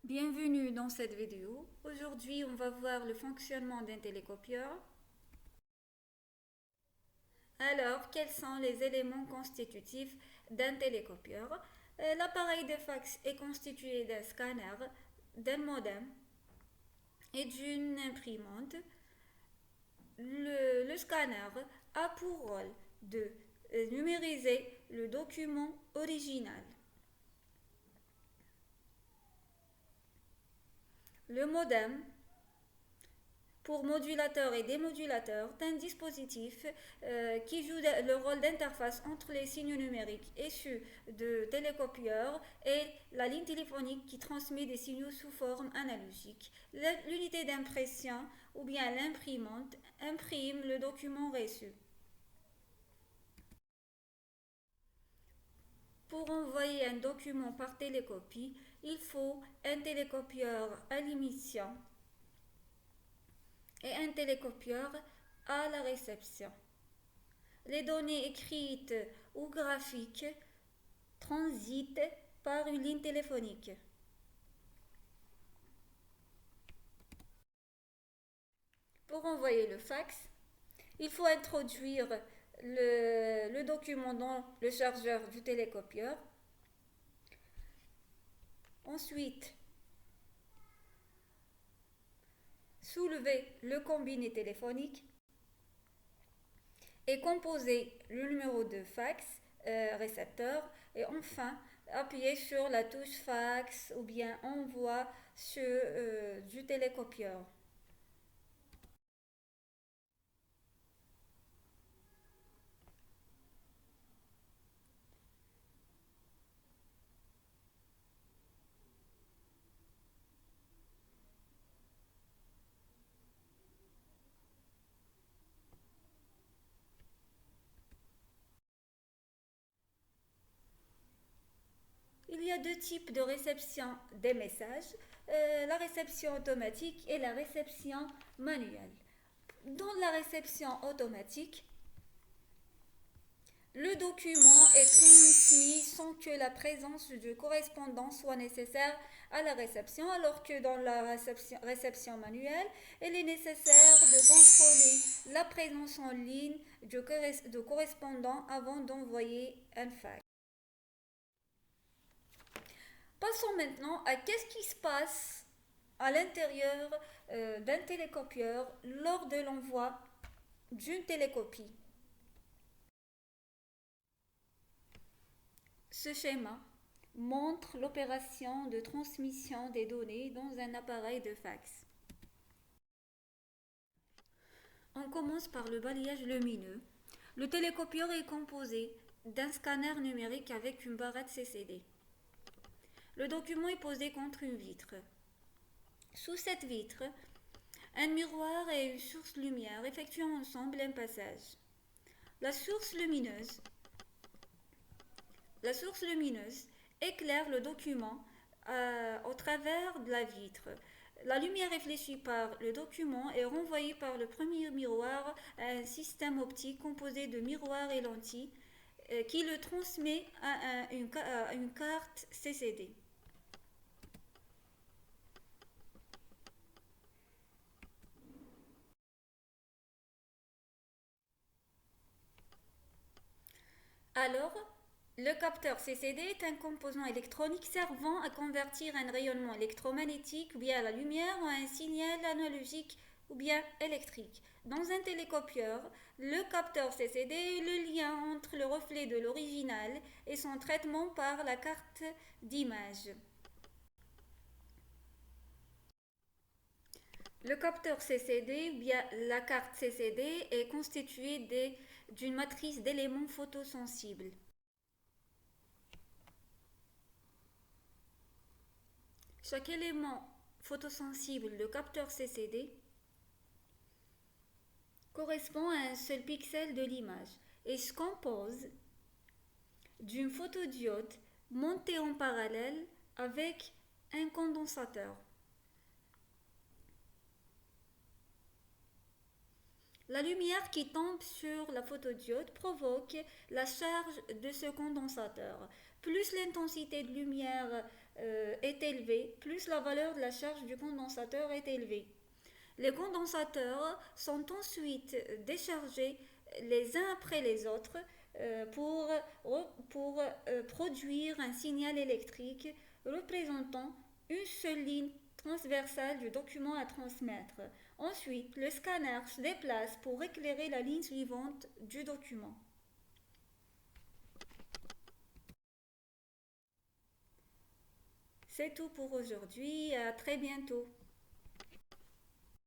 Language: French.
Bienvenue dans cette vidéo. Aujourd'hui, on va voir le fonctionnement d'un télécopieur. Alors, quels sont les éléments constitutifs d'un télécopieur? L'appareil de fax est constitué d'un scanner, d'un modem et d'une imprimante. Le scanner a pour rôle de numériser le document original. Le modem pour modulateur et démodulateur, c'est un dispositif qui joue le rôle d'interface entre les signaux numériques issus de télécopieurs et la ligne téléphonique qui transmet des signaux sous forme analogique. L'unité d'impression ou bien l'imprimante imprime le document reçu. Pour envoyer un document par télécopie, il faut un télécopieur à l'émission et un télécopieur à la réception. Les données écrites ou graphiques transitent par une ligne téléphonique. Pour envoyer le fax, il faut introduire le document dans le chargeur du télécopieur. Ensuite, soulever le combiné téléphonique et composer le numéro de fax récepteur et enfin appuyer sur la touche fax ou bien envoi du télécopieur. Il y a deux types de réception des messages, la réception automatique et la réception manuelle. Dans la réception automatique, le document est transmis sans que la présence du correspondant soit nécessaire à la réception, alors que dans la réception manuelle, il est nécessaire de contrôler la présence en ligne du correspondant avant d'envoyer un fax. Passons maintenant à qu'est-ce qui se passe à l'intérieur d'un télécopieur lors de l'envoi d'une télécopie. Ce schéma montre l'opération de transmission des données dans un appareil de fax. On commence par le balayage lumineux. Le télécopieur est composé d'un scanner numérique avec une barrette CCD. Le document est posé contre une vitre. Sous cette vitre, un miroir et une source lumière effectuent ensemble un passage. La source lumineuse éclaire le document au travers de la vitre. La lumière réfléchie par le document est renvoyée par le premier miroir à un système optique composé de miroirs et lentilles qui le transmet à une carte CCD. Alors, le capteur CCD est un composant électronique servant à convertir un rayonnement électromagnétique ou bien la lumière en un signal analogique ou bien électrique. Dans un télécopieur, le capteur CCD est le lien entre le reflet de l'original et son traitement par la carte d'image. Le capteur CCD ou bien la carte CCD est constitué d'une matrice d'éléments photosensibles. Chaque élément photosensible de capteur CCD correspond à un seul pixel de l'image et se compose d'une photodiode montée en parallèle avec un condensateur. La lumière qui tombe sur la photodiode provoque la charge de ce condensateur. Plus l'intensité de lumière est élevé, plus la valeur de la charge du condensateur est élevée. Les condensateurs sont ensuite déchargés les uns après les autres pour, produire un signal électrique représentant une seule ligne transversale du document à transmettre. Ensuite, le scanner se déplace pour éclairer la ligne suivante du document. C'est tout pour aujourd'hui, à très bientôt.